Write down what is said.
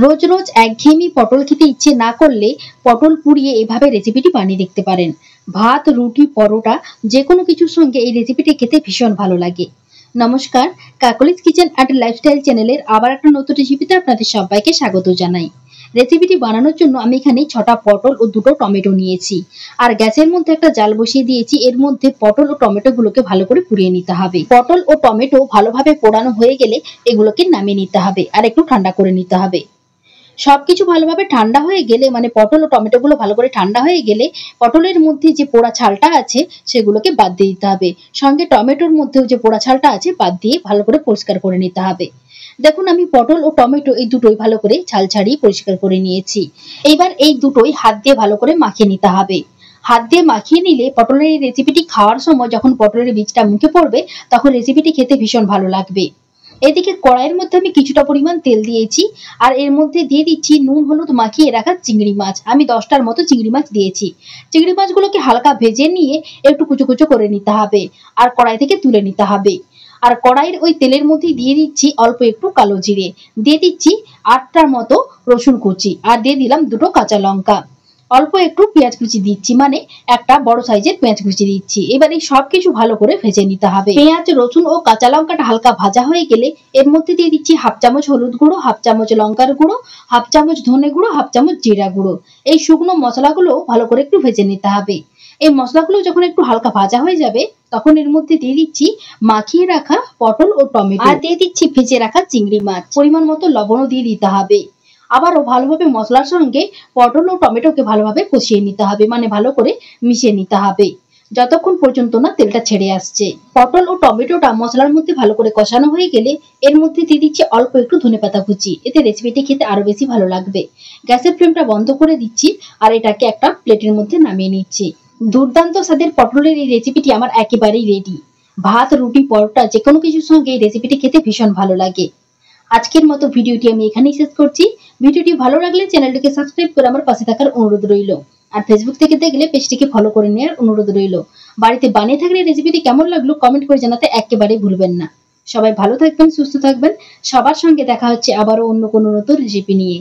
রোজ রোজ একঘেয়েমি পটল খেতে ইচ্ছে না করলে পটল পুড়িয়ে এভাবে রেসিপিটি বানিয়ে দেখতে পারেন। ভাত, রুটি, পরোটা যে কোনো কিছুর সঙ্গে এই রেসিপিটি খেতে ভীষণ ভালো লাগে। নমস্কার, কাকলিস কিচেন অ্যান্ড লাইফস্টাইল চ্যানেলের আবার একটা নতুন রেসিপিতে আপনাদের সবাইকে স্বাগত জানাই। রেসিপিটি বানানোর জন্য আমি এখানে 6টা পটল ও 2টো টমেটো নিয়েছি, আর গ্যাসের মধ্যে একটা জাল বসিয়ে দিয়েছি। এর মধ্যে পটল ও টমেটোগুলোকে ভালো করে পুড়িয়ে নিতে হবে। পটল ও টমেটো ভালোভাবে পোড়ানো হয়ে গেলে এগুলোকে নামিয়ে নিতে হবে আর একটু ঠান্ডা করে নিতে হবে। সবকিছু ভালোভাবে ঠান্ডা হয়ে গেলে, মানে পটল ও টমেটোগুলো ভালো করে ঠান্ডা হয়ে গেলে পটলের মধ্যে যে পোড়া ছালটা আছে সেগুলোকে বাদ দিয়ে দিতে হবে। সঙ্গে টমেটোর মধ্যেও যে পোড়া ছালটা আছে বাদ দিয়ে ভালো করে পরিষ্কার করে নিতে হবে। দেখুন, আমি পটল ও টমেটো এই দুটোই ভালো করে ছাল ছাড়িয়ে পরিষ্কার করে নিয়েছি। এবার এই দুটোই হাত দিয়ে ভালো করে মাখিয়ে নিতে হবে। হাত দিয়ে মাখিয়ে নিলে পটলের এই রেসিপিটি খাওয়ার সময় যখন পটলের বীজটা মুখে পড়বে তখন রেসিপিটি খেতে ভীষণ ভালো লাগবে। এদিকে কড়াইয়ের মধ্যে আমি কিছুটা পরিমাণ তেল দিয়েছি, আর এর মধ্যে দিয়ে দিচ্ছি নুন হলুদ মাখিয়ে রাখা চিংড়ি মাছ। আমি 10টার মতো চিংড়ি মাছ দিয়েছি। চিংড়ি মাছগুলোকে হালকা ভেজে নিয়ে একটু কুচো কুচো করে নিতে হবে আর কড়াই থেকে তুলে নিতে হবে। আর কড়াইয়ের ওই তেলের মধ্যে দিয়ে দিচ্ছি অল্প একটু কালো জিরে, দিয়ে দিচ্ছি 8টার মতো রসুন কুচি, আর দিয়ে দিলাম 2টো কাঁচা লঙ্কা। অল্প একটু পেঁয়াজ কুচি দিচ্ছি, মানে একটা বড় সাইজের পেঁয়াজ কুচি দিচ্ছি। এবার এই সবকিছু ভালো করে ভেজে নিতে হবে। পেঁয়াজ, রসুন ও কাঁচা লঙ্কাটা হালকা ভাজা হয়ে গেলে এর মধ্যে দিয়ে দিচ্ছি 1/2 চামচ হলুদ গুঁড়ো, 1/2 চামচ লঙ্কার গুঁড়ো, 1/2 চামচ ধনে গুঁড়ো, 1/2 চামচ জিরা গুঁড়ো। এই শুকনো মশলাগুলো ভালো করে একটু ভেজে নিতে হবে। এই মশলাগুলো যখন একটু হালকা ভাজা হয়ে যাবে তখন এর মধ্যে দিয়ে দিচ্ছি মাখিয়ে রাখা পটল ও টমেটো, আর দিয়ে দিচ্ছি ভেজে রাখা চিংড়ি মাছ। পরিমাণ মতো লবণও দিয়ে দিতে হবে। আবারও ভালোভাবে মশলার সঙ্গে পটল ও টমেটোকে ভালোভাবে কষিয়ে নিতে হবে, মানে ভালো করে মিশিয়ে নিতে হবে যতক্ষণ পর্যন্ত না তেলটা ছেড়ে আসছে। পটল ও টমেটোটা মশলার মধ্যে ভালো করে কষানো হয়ে গেলে এর মধ্যে দিয়ে দিচ্ছি অল্প একটু ধনেপাতা কুচি। এতে রেসিপিটি খেতে আরো বেশি ভালো লাগবে। গ্যাসের ফ্লেমটা বন্ধ করে দিচ্ছি আর এটাকে একটা প্লেটের মধ্যে নামিয়ে নিচ্ছি। দুর্দান্ত স্বাদের পটলের এই রেসিপিটি আমার একেবারেই রেডি। ভাত, রুটি, পরোটা যে কোনো কিছুর সঙ্গে এই রেসিপিটি খেতে ভীষণ ভালো লাগে। আজকের মতো ভিডিওটি আমি এখানেই শেষ করছি। ভিডিওটি ভালো লাগলে চ্যানেলটিকে সাবস্ক্রাইব করে আমার পাশে থাকার অনুরোধ রইল, আর ফেসবুক থেকে দেখলে পেজটিকে ফলো করে নেওয়ার অনুরোধ রইল। বাড়িতে বানিয়ে থাকলে রেসিপিটি কেমন লাগলো কমেন্ট করে জানাতে একেবারেই ভুলবেন না। সবাই ভালো থাকবেন, সুস্থ থাকবেন। সবার সঙ্গে দেখা হচ্ছে আবারও অন্য কোনো নতুন রেসিপি নিয়ে।